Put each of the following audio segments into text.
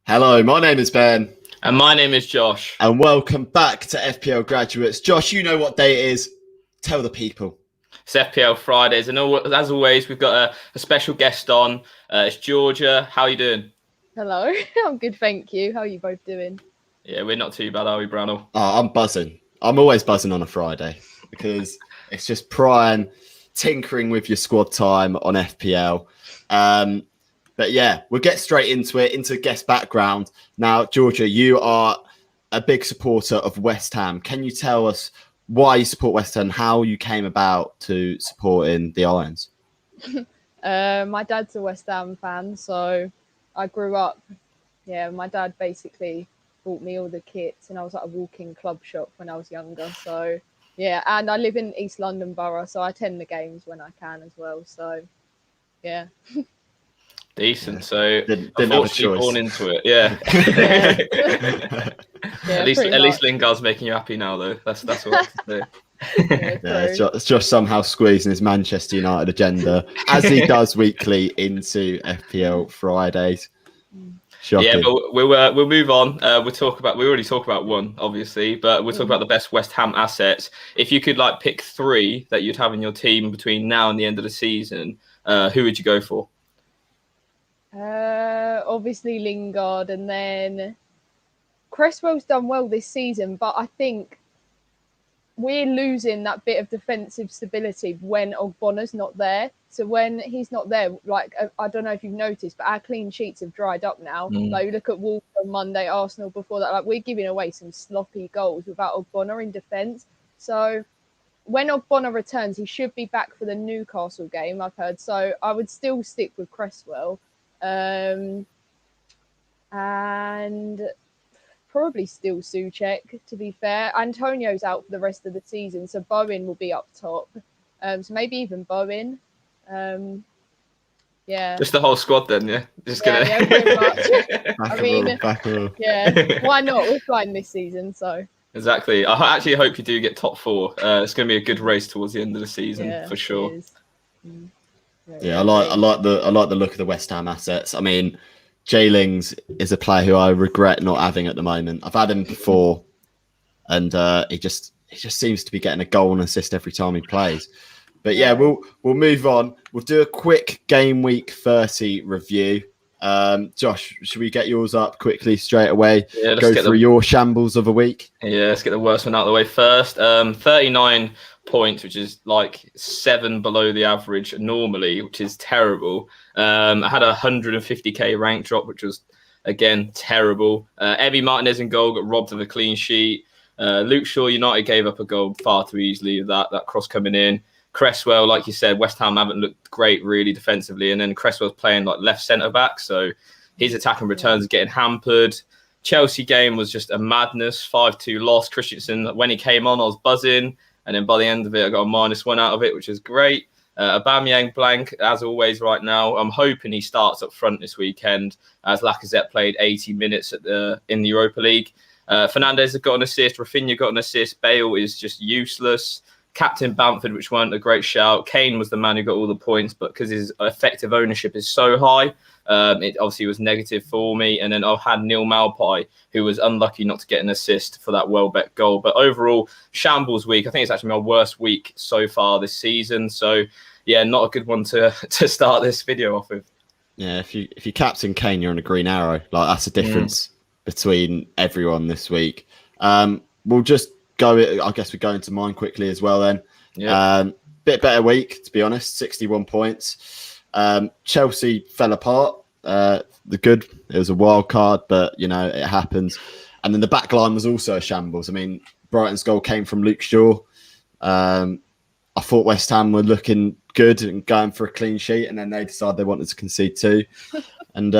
Hello, my name is Ben. And my name is Josh. And welcome back to FPL Graduates. Josh, you know what day it is. Tell the people. It's FPL Fridays. And as always, we've got a special guest on. It's Georgia. How are you doing? Hello. I'm good, thank you. How are you both doing? Yeah, we're not too bad, are we, Branell? Oh, I'm buzzing. I'm always buzzing on a Friday because it's just prime tinkering with your squad time on FPL. But yeah, we'll get straight into it, into guest background. Now, Georgia, you are a big supporter of West Ham. Can you tell us why you support West Ham, how you came about to supporting the Irons? My dad's a West Ham fan, so I grew up. Yeah, my dad basically bought me all the kits, and I was at a walk-in club shop when I was younger. So yeah, and I live in East London Borough, so I attend the games when I can as well. So yeah. Decent. Yeah. So didn't have a choice. Born into it. Yeah. Yeah, at least Lingard's making you happy now, though. That's what I have to say. It's just somehow squeezing his Manchester United agenda, as he does weekly, into FPL Fridays. Shocking. Yeah, but we'll move on. We already talked about one, obviously, but we'll talk about the best West Ham assets. If you could pick three that you'd have in your team between now and the end of the season, who would you go for? Obviously Lingard, and then Cresswell's done well this season, but I think we're losing that bit of defensive stability when Ogbonna's not there. So when he's not there, I don't know if you've noticed, but our clean sheets have dried up now. Like, you look at Wolves on Monday, Arsenal before that, we're giving away some sloppy goals without Ogbonna in defence. So when Ogbonna returns, he should be back for the Newcastle game, I've heard. So I would still stick with Cresswell. And probably still Souček, to be fair. Antonio's out for the rest of the season, so Bowen will be up top. So maybe even Bowen. Yeah. Just the whole squad then, yeah? Yeah, pretty much. Back row. Yeah, why not? We're flying this season, so. Exactly. I actually hope you do get top four. It's going to be a good race towards the end of the season, for sure. Yeah, I like the look of the West Ham assets. I mean, J-Lings is a player who I regret not having at the moment. I've had him before, and he just seems to be getting a goal and assist every time he plays. But yeah, we'll move on. We'll do a quick game week 30 review. Josh, should we get yours up quickly straight away? Yeah, go through your shambles of a week. Yeah, let's get the worst one out of the way first. 39 points, which is 7 below the average normally, which is terrible. I had a 150k rank drop, which was again terrible. Emi Martinez in goal got robbed of a clean sheet. Luke Shaw, United gave up a goal far too easily. That cross coming in. Cresswell, like you said, West Ham haven't looked great really defensively, and then Cresswell's playing left centre back, so his attacking returns are getting hampered. Chelsea game was just a madness, 5-2 loss. Christensen, when he came on, I was buzzing. And then by the end of it, I got a -1 out of it, which is great. Aubameyang blank, as always, right now. I'm hoping he starts up front this weekend, as Lacazette played 80 minutes in the Europa League. Fernandes has got an assist. Rafinha got an assist. Bale is just useless. Captain Bamford, which weren't a great shout. Kane was the man who got all the points, but because his effective ownership is so high, it obviously was negative for me. And then I've had Neil Maupay, who was unlucky not to get an assist for that Welbeck goal. But overall, shambles week. I think it's actually my worst week so far this season. So yeah, not a good one to start this video off with. Yeah, if you captain Kane, you're on a green arrow. That's the difference between everyone this week. We'll just go. I guess we go into mine quickly as well then. Yeah. Bit better week, to be honest. 61 points. Chelsea fell apart. It was a wild card, but it happens. And then the back line was also a shambles. I mean, Brighton's goal came from Luke Shaw. I thought West Ham were looking good and going for a clean sheet, and then they decided they wanted to concede 2. And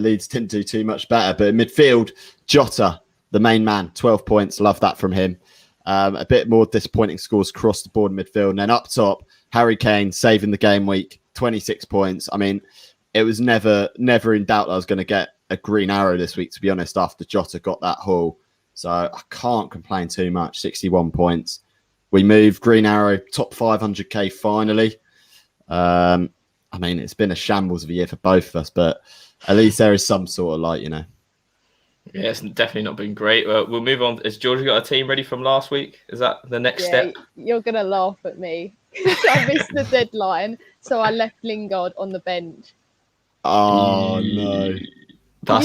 Leeds didn't do too much better. But in midfield, Jota, the main man, 12 points. Love that from him. A bit more disappointing scores across the board in midfield. And then up top, Harry Kane saving the game week, 26 points. I mean, it was never in doubt that I was going to get a green arrow this week, to be honest, after Jota got that haul. So I can't complain too much. 61 points. We moved green arrow, top 500k finally. I mean, it's been a shambles of a year for both of us, but at least there is some sort of Yeah, it's definitely not been great. We'll move on. Has Georgia got a team ready from last week? Is that the next step? You're going to laugh at me. I missed the deadline, so I left Lingard on the bench. Oh, no. Oh,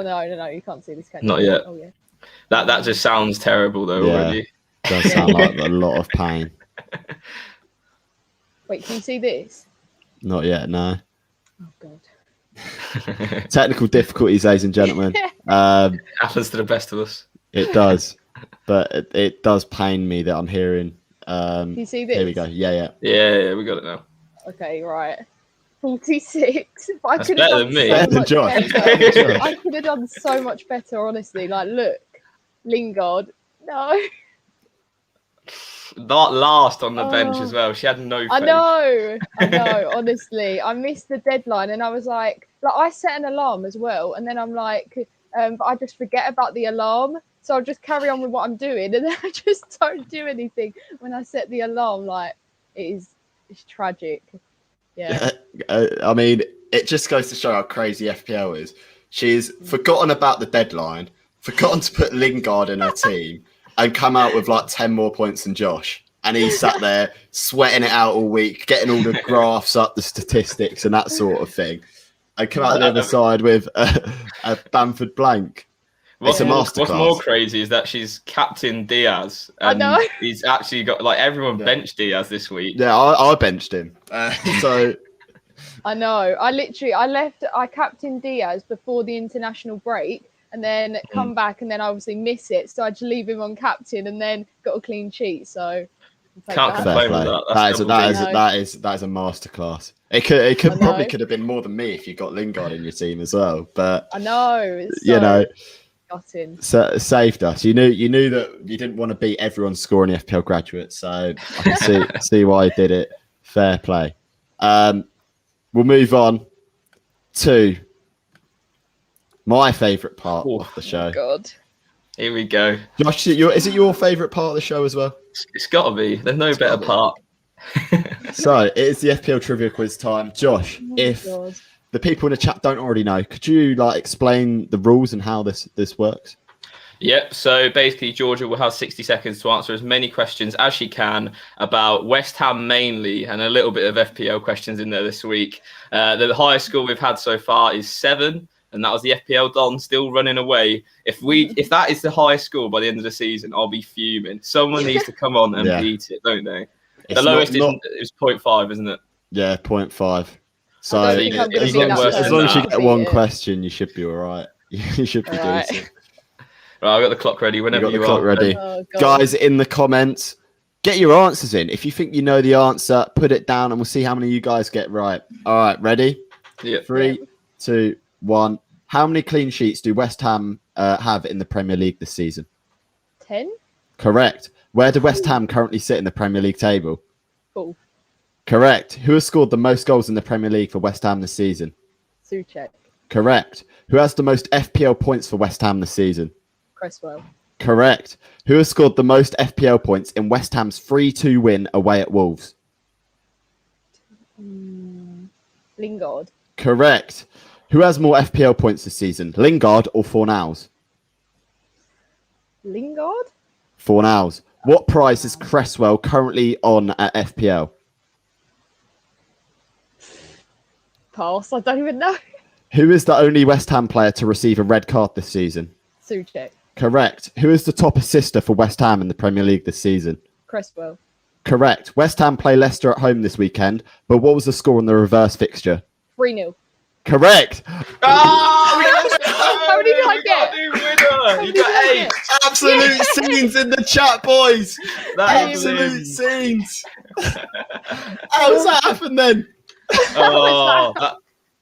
no, you can't see this. Not yet. Oh, yeah. That just sounds terrible, though, already. It does sound like a lot of pain. Wait, can you see this? Not yet, no. Oh, God. Technical difficulties, ladies and gentlemen. Happens to the best of us. It does. But it does pain me that I'm hearing. Can you see this? Here we go. Yeah, we got it now. Okay, right. 46. I That's better than me. Better than Josh. I could have done so much better, honestly. Like, look, Lingard. No. Not last on the bench as well. She had no faith. I know. Honestly, I missed the deadline, and I was like I set an alarm as well, and then I'm like, but I just forget about the alarm, so I'll just carry on with what I'm doing, and then I just don't do anything when I set the alarm. Like, it's tragic. Yeah. I mean, it just goes to show how crazy FPL is. She's forgotten about the deadline, forgotten to put Lingard in her team, and come out with like 10 more points than Josh. And he sat there sweating it out all week, getting all the graphs up, the statistics and that sort of thing. And come out on the other side with a Bamford blank. It's a masterclass. What's more crazy is that she's captain Diaz. And I know. He's actually got, like, everyone benched Diaz this week. Yeah, I benched him. So... I know. I captained Diaz before the international break, and then come back, and then I obviously miss it, so I just leave him on captain, and then got a clean sheet. So can't complain with that. That is a masterclass. It could probably have been more than me if you got Lingard in your team as well. But I know, gutting. So it saved us. You knew that you didn't want to beat everyone's score in the FPL Graduates, so I can see why you did it. Fair play. We'll move on to my favourite part of the show. God. Here we go. Josh, is it your favourite part of the show as well? It's got to be. There's no better part. So, it is the FPL Trivia quiz time. Josh, if the people in the chat don't already know, could you explain the rules and how this works? Yep. So basically, Georgia will have 60 seconds to answer as many questions as she can about West Ham mainly, and a little bit of FPL questions in there this week. The highest score we've had so far is 7, and that was the FPL Don still running away. If that is the highest score by the end of the season, I'll be fuming. Someone needs to come on and beat it, don't they? The lowest is 0.5, isn't it? Yeah, 0.5. So as long as you get one question, you should be all right. You should be decent. Right, I've got the clock ready whenever you are. Ready. Oh, guys, in the comments, get your answers in. If you think you know the answer, put it down and we'll see how many of you guys get right. All right, ready? Yeah. 3, 2, 1. How many clean sheets do West Ham have in the Premier League this season? 10? Correct. Where do West Ham currently sit in the Premier League table? 4. Correct. Who has scored the most goals in the Premier League for West Ham this season? Souček. Correct. Who has the most FPL points for West Ham this season? Cresswell. Correct. Who has scored the most FPL points in West Ham's 3-2 win away at Wolves? Lingard. Correct. Who has more FPL points this season, Lingard or Fornals? Lingard? Fornals. What price is Cresswell currently on at FPL? Pass. I don't even know. Who is the only West Ham player to receive a red card this season? Souček. Correct. Who is the top assister for West Ham in the Premier League this season? Cresswell. Correct. West Ham play Leicester at home this weekend, but what was the score on the reverse fixture? 3-0. Correct. How many did I get? You got 8. Absolute scenes in the chat, boys. Absolute scenes. How does that happen then?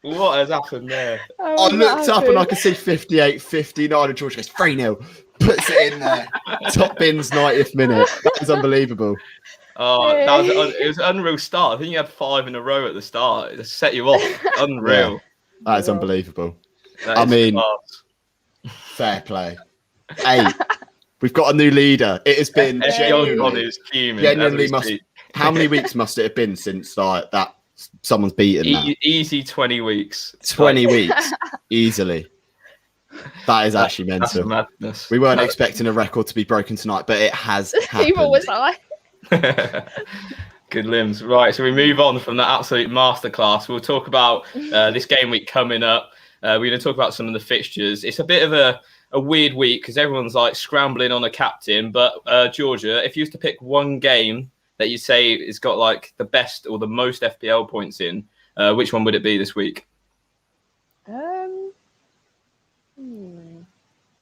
What has happened there? I looked up and I could see 58, 59, and George goes 3-0. Puts it in there. Top bins 90th minute. That was unbelievable. It was an unreal start. I think you had 5 in a row at the start. It set you off. Unreal. Yeah, that is unbelievable. Fair play. 8. We've got a new leader. It has been genuinely how many weeks must it have been since that someone's beaten that. Easy 20 weeks. 20 weeks, easily. That is actually mental. That's madness. We weren't expecting a record to be broken tonight, but it has happened. Neither was I. Good limbs. Right, so we move on from that absolute masterclass. We'll talk about this game week coming up. We're going to talk about some of the fixtures. It's a bit of a weird week because everyone's like scrambling on a captain. But Georgia, if you used to pick one game that you say has got like the best or the most FPL points in, which one would it be this week?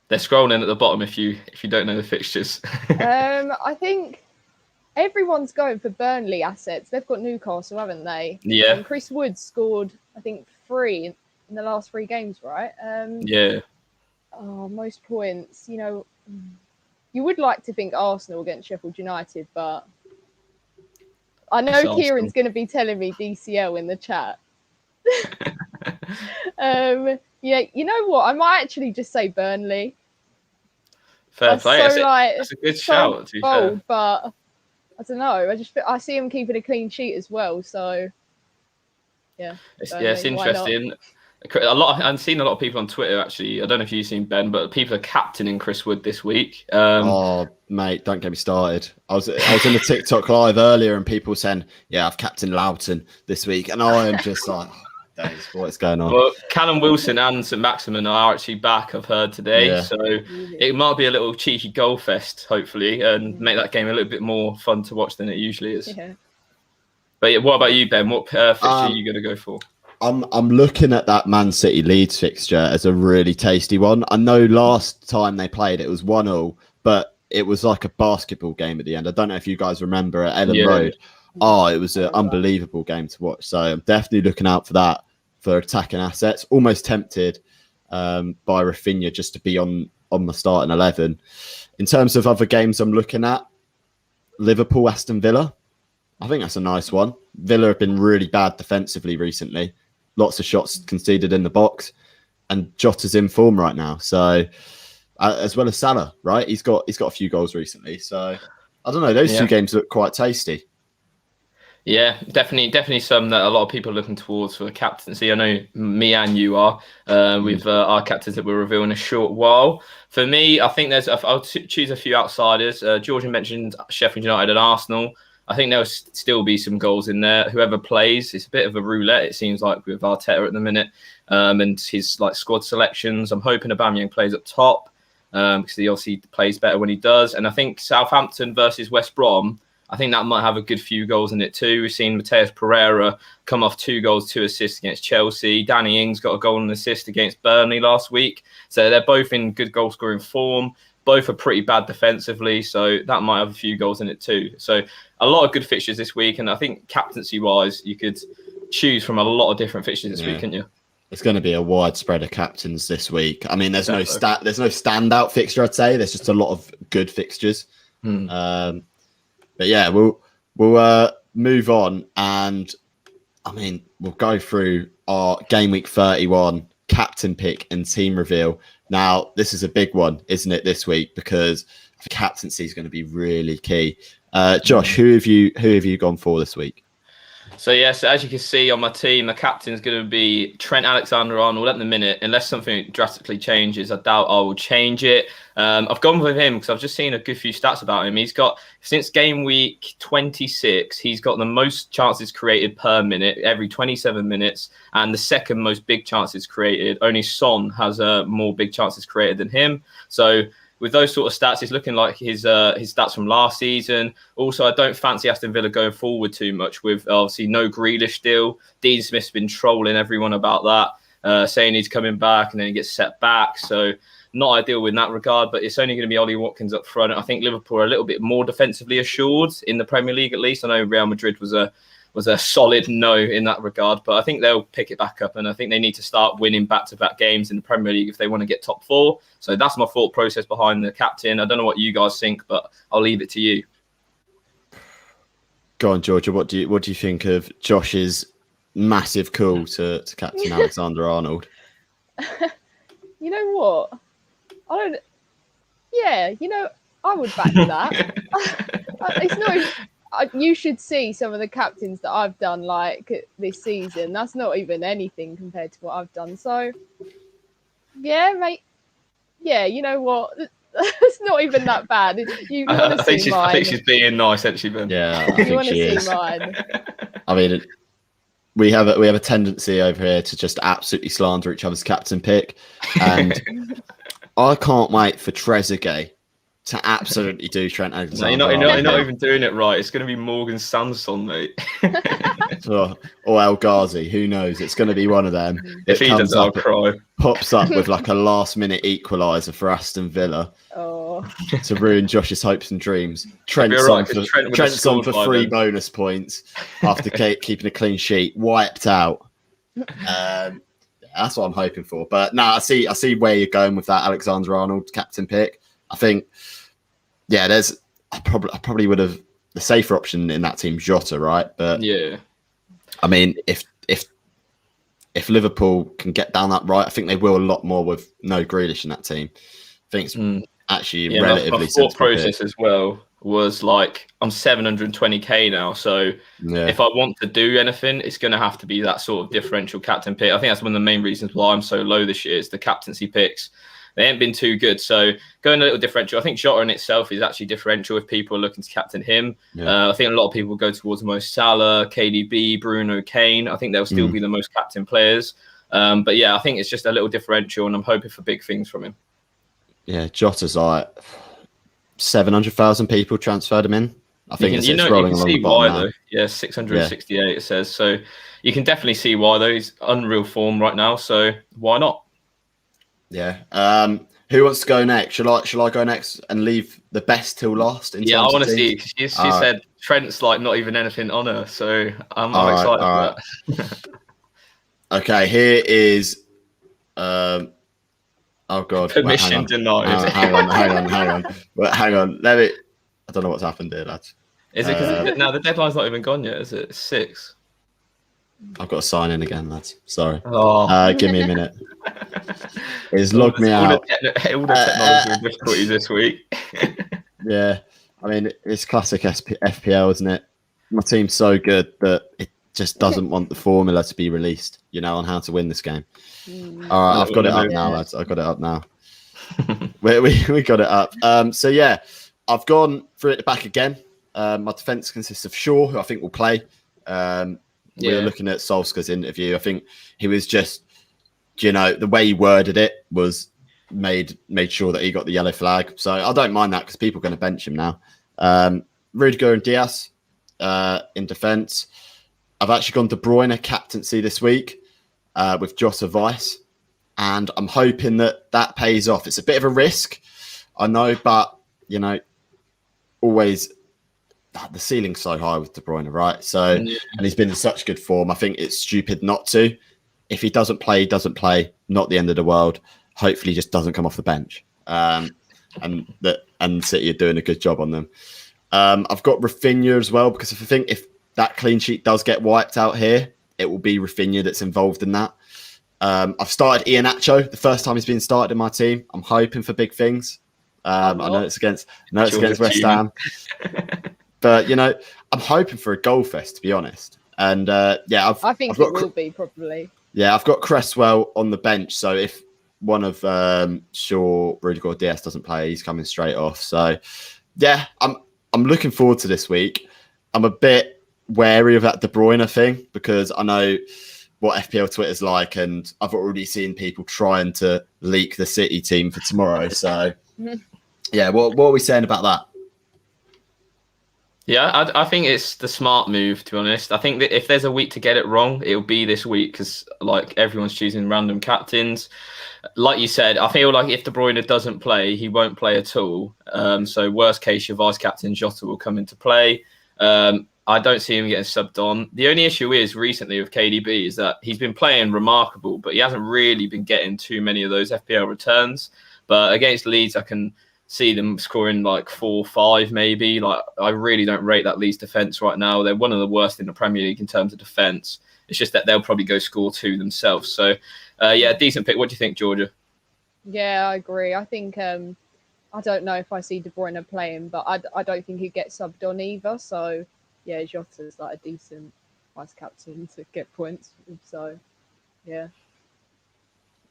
They're scrolling at the bottom if you don't know the fixtures. I think everyone's going for Burnley assets. They've got Newcastle, haven't they? Yeah. And Chris Wood scored, I think, 3 in the last 3 games, right? Yeah. Oh, most points. You know, you would like to think Arsenal against Sheffield United, but I know Kieran's going to be telling me DCL in the chat. Yeah, you know what? I might actually just say Burnley. Fair play. So, that's a good shout. To be bold, fair. but I don't know. I see him keeping a clean sheet as well. So yeah, it's interesting. I've seen a lot of people on Twitter actually. I don't know if you've seen Ben, but people are captaining Chris Wood this week. Oh, mate, don't get me started. I was in the TikTok live earlier, and people saying, "Yeah, I've captained Loughton this week," and I am just like, days, what's going on? Well, Callum Wilson and St Maximin are actually back, I've heard today. So it might be a little cheeky goal fest, hopefully, and make that game a little bit more fun to watch than it usually is. Yeah. But yeah, what about you, Ben? What fixture are you going to go for? I'm looking at that Man City Leeds fixture as a really tasty one. I know last time they played it was 1-1, but it was like a basketball game at the end. I don't know if you guys remember at Ellen Road. Oh, it was an unbelievable game to watch. So I'm definitely looking out for that for attacking assets. Almost tempted by Rafinha just to be on my starting 11. In terms of other games I'm looking at, Liverpool, Aston Villa. I think that's a nice one. Villa have been really bad defensively recently. Lots of shots conceded in the box. And Jota's in form right now. So, as well as Salah, right? He's got a few goals recently. So, I don't know. Those 2 games look quite tasty. Yeah, definitely some that a lot of people are looking towards for the captaincy. I know me and you are with our captains that we'll reveal in a short while. For me, I think I'll choose a few outsiders. Georgian mentioned Sheffield United and Arsenal. I think there'll still be some goals in there. Whoever plays, it's a bit of a roulette, it seems like, with Arteta at the minute and his like squad selections. I'm hoping Aubameyang plays up top because he obviously plays better when he does. And I think Southampton versus West Brom, I think that might have a good few goals in it too. We've seen Mateus Pereira come off 2 goals, 2 assists against Chelsea. Danny Ings got a goal and assist against Burnley last week. So they're both in good goal scoring form. Both are pretty bad defensively, so that might have a few goals in it too. So a lot of good fixtures this week, and I think captaincy-wise, you could choose from a lot of different fixtures this week, couldn't you? It's going to be a wide spread of captains this week. I mean, there's no standout fixture, I'd say. There's just a lot of good fixtures. But yeah, we'll move on, and I mean, we'll go through our game week 31 captain pick and team reveal. Now, this is a big one, isn't it, this week? Because the captaincy is going to be really key. Josh, who have you gone for this week? So yes, as you can see on my team, the captain is going to be Trent Alexander-Arnold at the minute. Unless something drastically changes, I doubt I will change it. I've gone with him because I've just seen a good few stats about him. He's got, since game week 26, he's got the most chances created per minute, every 27 minutes, and the second most big chances created. Only Son has more big chances created than him. So with those sort of stats, it's looking like his stats from last season. Also, I don't fancy Aston Villa going forward too much with obviously no Grealish deal. Dean Smith's been trolling everyone about that, saying he's coming back and then he gets set back. So not ideal in that regard, but it's only going to be Ollie Watkins up front. I think Liverpool are a little bit more defensively assured in the Premier League, at least. I know Real Madrid was a solid no in that regard, but I think they'll pick it back up, and I think they need to start winning back-to-back games in the Premier League if they want to get top 4. So that's my thought process behind the captain. I don't know what you guys think, but I'll leave it to you. Go on, Georgia. What do you think of Josh's massive call to captain Alexander-Arnold? You know what? I would back that. It's no. You should see some of the captains that I've done like this season. That's not even anything compared to what I've done. So, yeah, mate. Yeah, you know what? It's not even that bad. You want to see mine. I think she's being nice, actually, Ben. Yeah, I You think want to she see is. mine. I mean, we have a tendency over here to just absolutely slander each other's captain pick, and I can't wait for Trezeguet to absolutely do Trent No, Alexander. you're not even doing it right. It's going to be Morgan Sanson, mate. Or El Ghazi, who knows? It's going to be one of them. If he does, I'll cry. Pops up with like a last-minute equaliser for Aston Villa to ruin Josh's hopes and dreams. Trent's on for 3 bonus points after keeping a clean sheet, wiped out. That's what I'm hoping for. But no, I see where you're going with that Alexander-Arnold captain pick. I think, yeah, I probably would have the safer option in that team, Jota, right? But yeah, I mean, if Liverpool can get down that right, I think they will a lot more with no Grealish in that team. I think it's actually relatively my thought process as well was like, I'm 720k now, so if I want to do anything, it's going to have to be that sort of differential captain pick. I think that's one of the main reasons why I'm so low this year is the captaincy picks. They ain't been too good. So going a little differential. I think Jota in itself is actually differential if people are looking to captain him. I think a lot of people go towards Mo Salah, KDB, Bruno, Kane. I think they'll still be the most captain players. But yeah, I think it's just a little differential, and I'm hoping for big things from him. Yeah, Jota's like 700,000 people transferred him in. I think it's rolling along the bottom now. Though. Yeah, 668 it says. So you can definitely see why though. He's unreal form right now. So why not? Yeah. Who wants to go next? Shall I go next and leave the best till last? I want to see. She said Trent's like not even anything on her, so I'm excited for that. Okay, here is. Oh God! Permission denied. Hang on. Hang on. Let me. I don't know what's happened here, lads. Is it because the deadline's not even gone yet? Is it? It's 6? I've got to sign in again, lads. Sorry. Oh. Give me a minute. It's logged me out. All the technology difficulties this week. Yeah. I mean, it's classic FPL, isn't it? My team's so good that it just doesn't want the formula to be released, on how to win this game. All right, I've got it up now, lads. I've got it up now. we got it up. So, yeah, I've gone through it back again. My defence consists of Shaw, who I think will play. We were looking at Solskjaer's interview. I think he was just, the way he worded it was made sure that he got the yellow flag. So I don't mind that because people are going to bench him now. Rudiger and Diaz in defence. I've actually gone De Bruyne captaincy this week with Jota vice. And I'm hoping that pays off. It's a bit of a risk, I know, but, always... the ceiling's so high with De Bruyne, right? So, and he's been in such good form. I think it's stupid not to. If he doesn't play, he doesn't play. Not the end of the world. Hopefully, he just doesn't come off the bench. And City are doing a good job on them. I've got Rafinha as well because if that clean sheet does get wiped out here, it will be Rafinha that's involved in that. I've started Iheanacho the first time he's been started in my team. I'm hoping for big things. I know it's against West Ham. But, I'm hoping for a goal fest, to be honest. And, I think it will be, probably. Yeah, I've got Cresswell on the bench. So if one of Shaw, Rudiger, or Diaz doesn't play, he's coming straight off. So, yeah, I'm looking forward to this week. I'm a bit wary of that De Bruyne thing because I know what FPL Twitter's like. And I've already seen people trying to leak the City team for tomorrow. So, yeah, what are we saying about that? Yeah, I think it's the smart move, to be honest. I think that if there's a week to get it wrong, it'll be this week because, everyone's choosing random captains. Like you said, I feel like if De Bruyne doesn't play, he won't play at all. So worst case, your vice-captain Jota will come into play. I don't see him getting subbed on. The only issue is recently with KDB is that he's been playing remarkable, but he hasn't really been getting too many of those FPL returns. But against Leeds, I can see them scoring 4-5 maybe. I really don't rate that Leeds defence right now. They're one of the worst in the Premier League in terms of defence. It's just that they'll probably go score 2 themselves. So, decent pick. What do you think, Georgia? Yeah, I agree. I think I don't know if I see De Bruyne playing, but I don't think he'd get subbed on either. So yeah, Jota's like a decent vice captain to get points. So, yeah.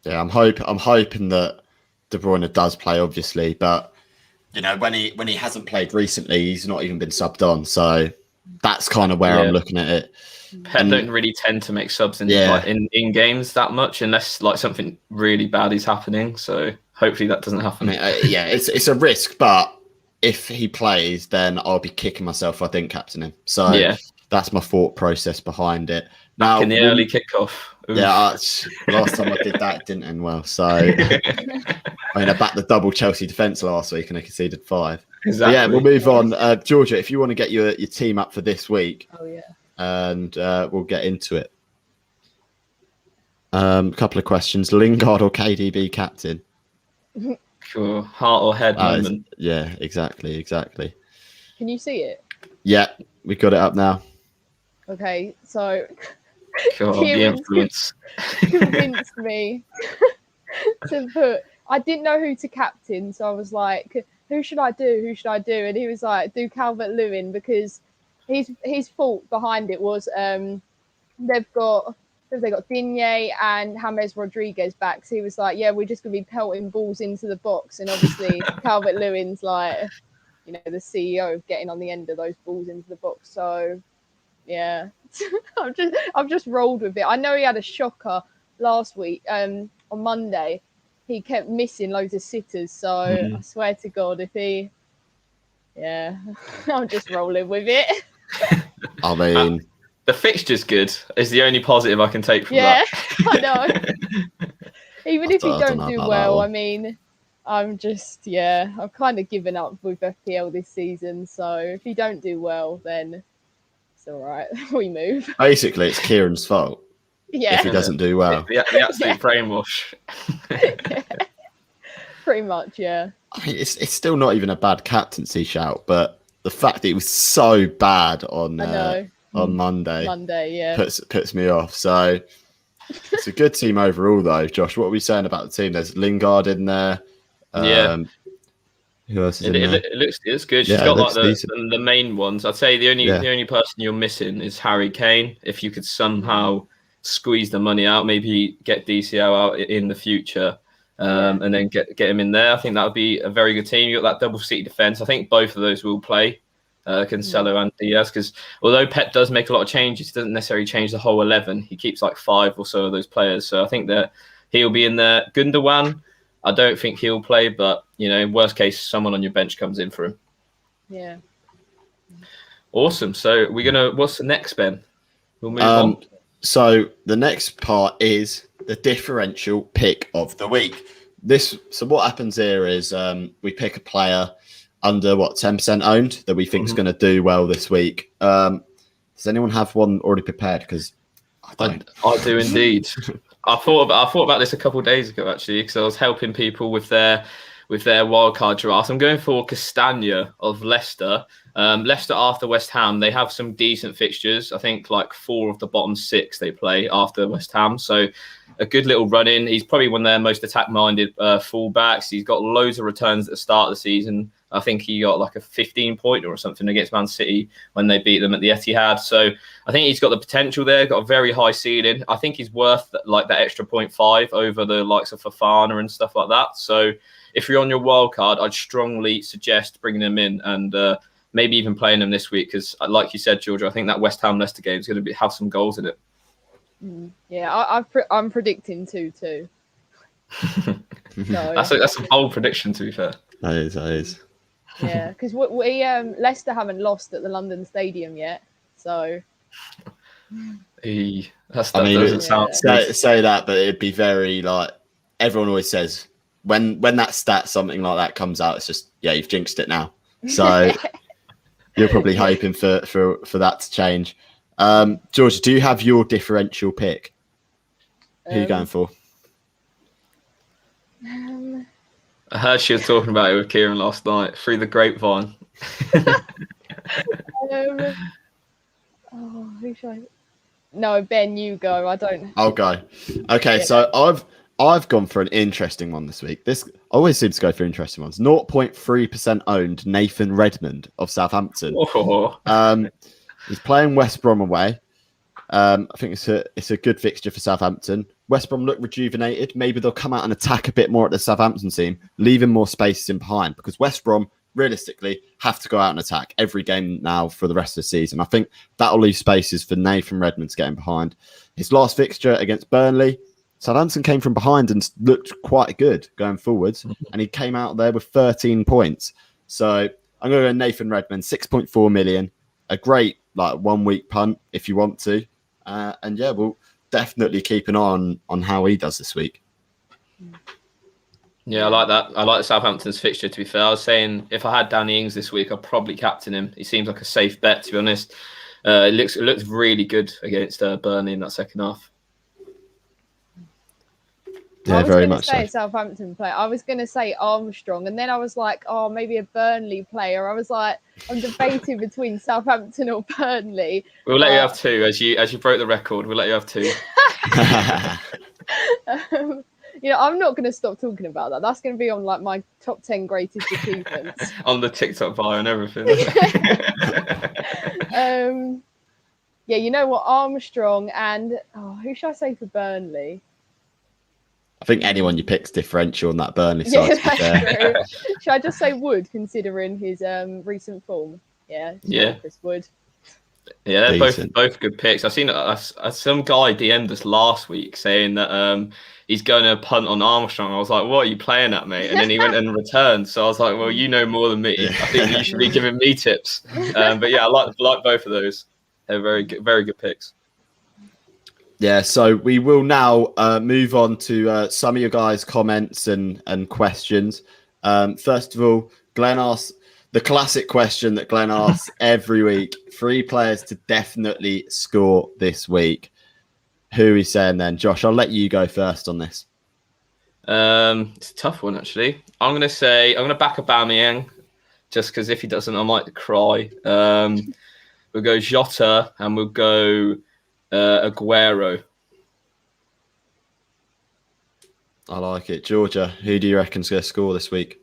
Yeah, I'm hoping that De Bruyne does play, obviously, but you know, when he hasn't played recently, he's not even been subbed on. So that's kind of where I'm looking at it. Pep don't really tend to make subs in in games that much unless like something really bad is happening. So hopefully that doesn't happen. I mean, yeah, it's a risk, but if he plays, then I'll be kicking myself if I didn't captain him. So that's my thought process behind it. Now, in the early kickoff. Yeah, last time I did that, it didn't end well. So I mean, I backed the double Chelsea defence last week and I conceded 5. Exactly. But yeah, we'll move on. Georgia, if you want to get your team up for this week, and we'll get into it. A couple of questions: Lingard or KDB captain? Sure, heart or head moment. Yeah, exactly. Can you see it? Yeah, we got it up now. Okay, so God, the influence convinced me to put. I didn't know who to captain, so I was like, "Who should I do? And he was like, "Do Calvert-Lewin," because his fault behind it was they've got Digne and James Rodriguez back. So he was like, "Yeah, we're just gonna be pelting balls into the box," and obviously Calvert-Lewin's like, you know, the CEO of getting on the end of those balls into the box. So yeah, I've just rolled with it. I know he had a shocker last week. On Monday, he kept missing loads of sitters. So I swear to God, if he, I'm just rolling with it. I mean, the fixture's good. Is the only positive I can take from that. Yeah, I know. Even if you don't do well, I mean, I'm just I've kind of given up with FPL this season. So if you don't do well, then it's all right. We move. Basically, it's Kieran's fault. Yeah. If he doesn't do well. The absolute brainwash. Pretty much, yeah. I mean, it's still not even a bad captaincy shout, but the fact that it was so bad on Monday puts me off. So it's a good team overall, though. Josh, what are we saying about the team? There's Lingard in there. Who else is in there? It's good. She's got like the main ones. I'd say the only person you're missing is Harry Kane. If you could somehow squeeze the money out, maybe get DCL out in the future, and then get him in there. I think that would be a very good team. You got that double City defense. I think both of those will play, Cancelo and Diaz, because although Pep does make a lot of changes, he doesn't necessarily change the whole 11. He keeps like 5 or so of those players. So I think that he'll be in there. Gundogan, I don't think he'll play, but you know, in worst case, someone on your bench comes in for him. Yeah. Awesome. So what's the next, Ben? We'll move on. So the next part is the differential pick of the week. So what happens here is we pick a player under 10% owned that we think is going to do well this week. Does anyone have one already prepared? Because I do indeed. I thought about this a couple of days ago actually, because I was helping people with their wildcard draft. I'm going for Castagna of Leicester. Leicester after West Ham, they have some decent fixtures. I think like 4 of the bottom 6 they play after West Ham. So a good little run in. He's probably one of their most attack-minded fullbacks. He's got loads of returns at the start of the season. I think he got like a 15-pointer or something against Man City when they beat them at the Etihad. So I think he's got the potential there, got a very high ceiling. I think he's worth like that extra 0.5 over the likes of Fofana and stuff like that. So if you're on your wild card, I'd strongly suggest bringing him in and maybe even playing him this week because, like you said, Georgia, I think that West Ham Leicester game is going to have some goals in it. Yeah, I'm predicting 2-2. So, that's a bold prediction, to be fair. That is. Yeah, because we Leicester haven't lost at the London Stadium yet, so. Say that, but it'd be very like everyone always says when that stat something like that comes out, it's just you've jinxed it now. So you're probably hoping for that to change. Georgia, do you have your differential pick? Who are you going for? I heard she was talking about it with Kieran last night through the grapevine. Who should I? No, Ben, you go. I don't. I'll go. Okay, so I've gone for an interesting one this week. This always seems to go for interesting ones. 0.3% owned Nathan Redmond of Southampton. He's playing West Brom away. I think it's a good fixture for Southampton. West Brom look rejuvenated. Maybe they'll come out and attack a bit more at the Southampton team, leaving more spaces in behind, because West Brom realistically have to go out and attack every game now for the rest of the season. I think that'll leave spaces for Nathan Redmond to get in behind. His last fixture against Burnley, Southampton came from behind and looked quite good going forwards, and he came out there with 13 points. So I'm going to go Nathan Redmond, 6.4 million, a great 1 week punt if you want to. And yeah, we'll definitely keep an eye on how he does this week. Yeah, I like that. I like Southampton's fixture, to be fair. I was saying if I had Danny Ings this week, I'd probably captain him. He seems like a safe bet, to be honest. It looks really good against Burnley in that second half. Yeah, very much so. I was going to say a Southampton player. I was going to say Armstrong, and then I was like, oh, maybe a Burnley player. I was like, I'm debating between Southampton or Burnley. We'll let you have two, as you broke the record. We'll let you have two. I'm not going to stop talking about that. That's going to be on my top 10 greatest achievements. On the TikTok bio and everything. Yeah, you know what? Armstrong and who should I say for Burnley? I think anyone you pick's differential on that Burnley side. Yeah, true. Should I just say Wood, considering his recent form? Yeah. Chris Wood. Yeah, they're both good picks. I've seen some guy DM'd us last week saying that he's going to punt on Armstrong. I was like, what are you playing at, mate? And then he went and returned. So I was like, well, you know more than me. I think you should be giving me tips. But yeah, I like both of those. They're very good picks. Yeah, so we will now move on to some of your guys' comments and questions. First of all, Glenn asks the classic question that Glenn asks every week: 3 players to definitely score this week. Who are we saying then? Josh, I'll let you go first on this. It's a tough one, actually. I'm going to back Aubameyang, just because if he doesn't, I might cry. We'll go Jota and we'll go Aguero. I like it. Georgia, who do you reckon's going to score this week?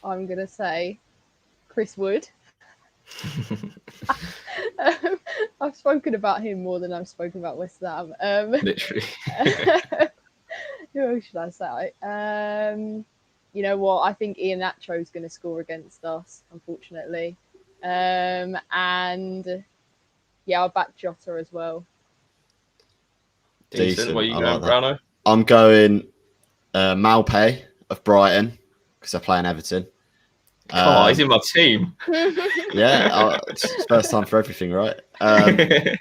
I'm going to say Chris Wood. I've spoken about him more than I've spoken about West Ham. Literally. Who else should I say? You know what? I think Iheanacho is going to score against us, unfortunately. And yeah, I'll back Jota as well. Decent. What are you going, Browno? I'm going Malpay of Brighton because they're playing Everton. He's in my team. Yeah, it's first time for everything, right? I'm going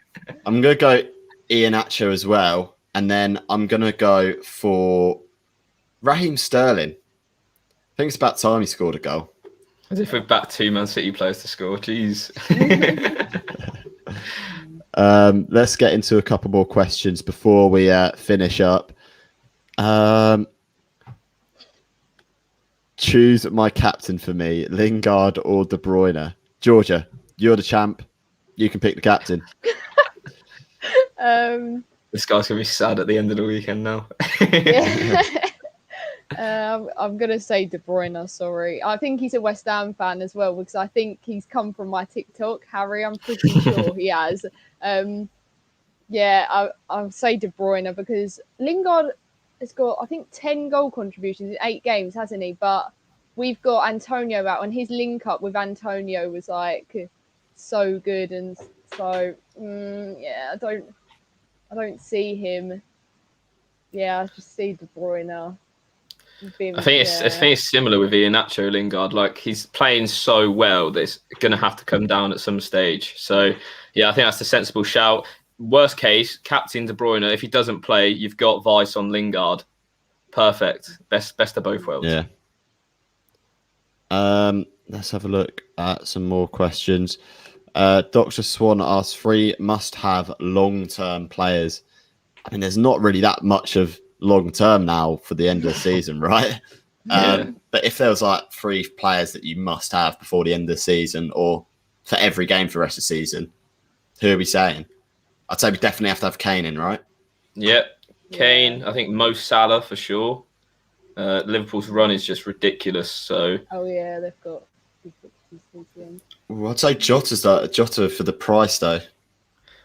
to go Iheanacho as well. And then I'm going to go for Raheem Sterling. I think it's about time he scored a goal. As if we've backed 2 Man City players to score. Jeez. Let's get into a couple more questions before we finish up. Choose my captain for me, Lingard or De Bruyne. Georgia, you're the champ. You can pick the captain. This guy's going to be sad at the end of the weekend now. I'm going to say De Bruyne, sorry. I think he's a West Ham fan as well, because I think he's come from my TikTok, Harry. I'm pretty sure he has. I'll say De Bruyne because Lingard has got, I think, 10 goal contributions in 8 games, hasn't he? But we've got Antonio out, and his link up with Antonio was so good. And so, I don't see him. Yeah, I just see De Bruyne. I think it's similar with Iheanacho, Lingard. He's playing so well that it's going to have to come down at some stage. So, yeah, I think that's a sensible shout. Worst case, captain De Bruyne. If he doesn't play, you've got Vice on Lingard. Perfect. Best of both worlds. Yeah. Let's have a look at some more questions. Dr. Swan asks 3 must-have long-term players. I mean, there's not really that much of long-term now for the end of the season, right? But if there was 3 players that you must have before the end of the season or for every game for the rest of the season, who are we saying? I'd say we definitely have to have Kane in, right? Yep. Kane, I think Mo Salah for sure. Liverpool's run is just ridiculous. So. Oh, yeah, they've got... Well, I'd say Jota for the price though.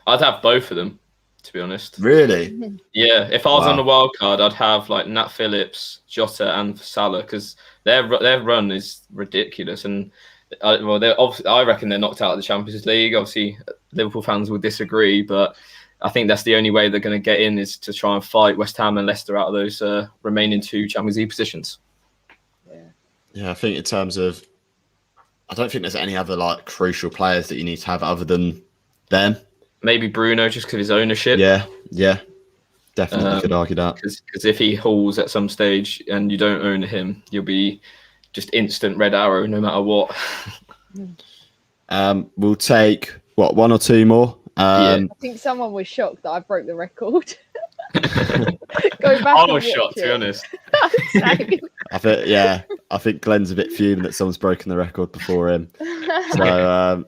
I'd have both of them, to be honest. Really? Yeah, if I was Wow. on the wild card, I'd have like Nat Phillips, Jota, and Salah because their run is ridiculous. And I reckon they're knocked out of the Champions League. Obviously, Liverpool fans will disagree, but I think that's the only way they're going to get in is to try and fight West Ham and Leicester out of those remaining 2 Champions League positions. Yeah, I think in terms of, I don't think there's any other like crucial players that you need to have other than them. Maybe Bruno just because his ownership. Yeah, definitely could argue that. Because if he hauls at some stage and you don't own him, you'll be just instant red arrow no matter what. We'll take one or two more. I think someone was shocked that I broke the record. Go back. I was shocked, to be honest. I think Glenn's a bit fuming that someone's broken the record before him. So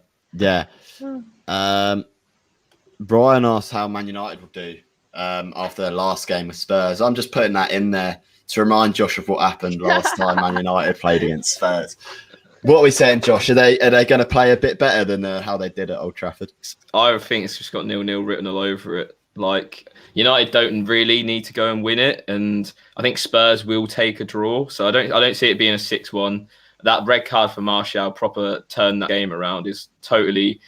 Brian asked how Man United will do after their last game with Spurs. I'm just putting that in there to remind Josh of what happened last time Man United played against Spurs. What are we saying, Josh? Are they going to play a bit better than how they did at Old Trafford? I think it's just got 0-0 written all over it. Like, United don't really need to go and win it, and I think Spurs will take a draw. So I don't see it being a 6-1. That red card for Martial proper turned that game around. Is totally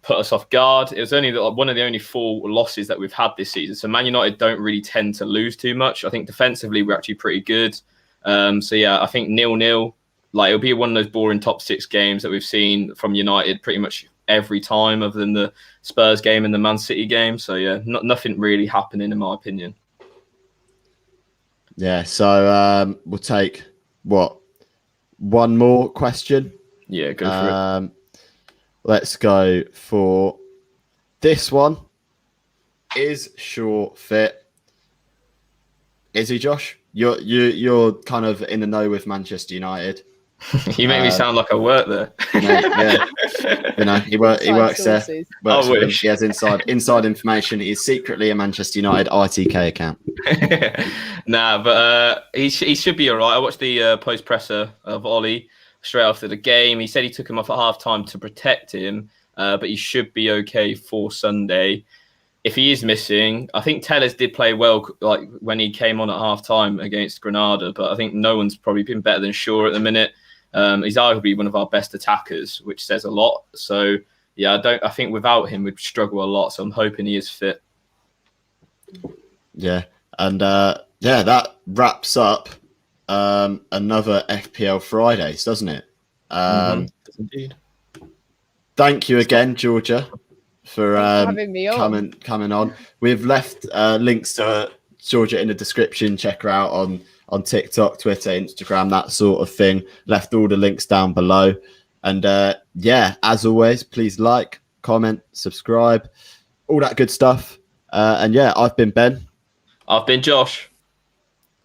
put us off guard. It was only one of the only 4 losses that we've had this season. So Man United don't really tend to lose too much. I think defensively we're actually pretty good. So yeah, I think 0-0. Like, it'll be one of those boring top 6 games that we've seen from United pretty much every time, other than the Spurs game and the Man City game. So yeah, nothing really happening in my opinion. Yeah. So we'll take one more question. Yeah, go for it. Let's go for this one. Is Shaw fit? Is he, Josh? You're kind of in the know with Manchester United. You make me sound like I work there. Yeah. He works there. I wish. He has inside information. He is secretly a Manchester United ITK account. But he should be all right. I watched the post presser of Ollie straight after the game. He said he took him off at half time to protect him, but he should be okay for Sunday. If he is missing, I think Telles did play well, like when he came on at half time against Granada, but I think no one's probably been better than Shaw at the minute. He's arguably one of our best attackers, which says a lot. So yeah, I think without him we'd struggle a lot. So I'm hoping he is fit. Yeah, and that wraps up another FPL Fridays, doesn't it? Indeed. Thank you again, Georgia, for having me on. coming on. We've left links to Georgia in the description. Check her out on TikTok, Twitter, Instagram, that sort of thing. Left all the links down below. And as always, please like, comment, subscribe, all that good stuff. I've been Ben. I've been Josh.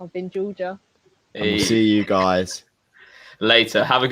I've been Georgia. And we'll see you guys later. Have a good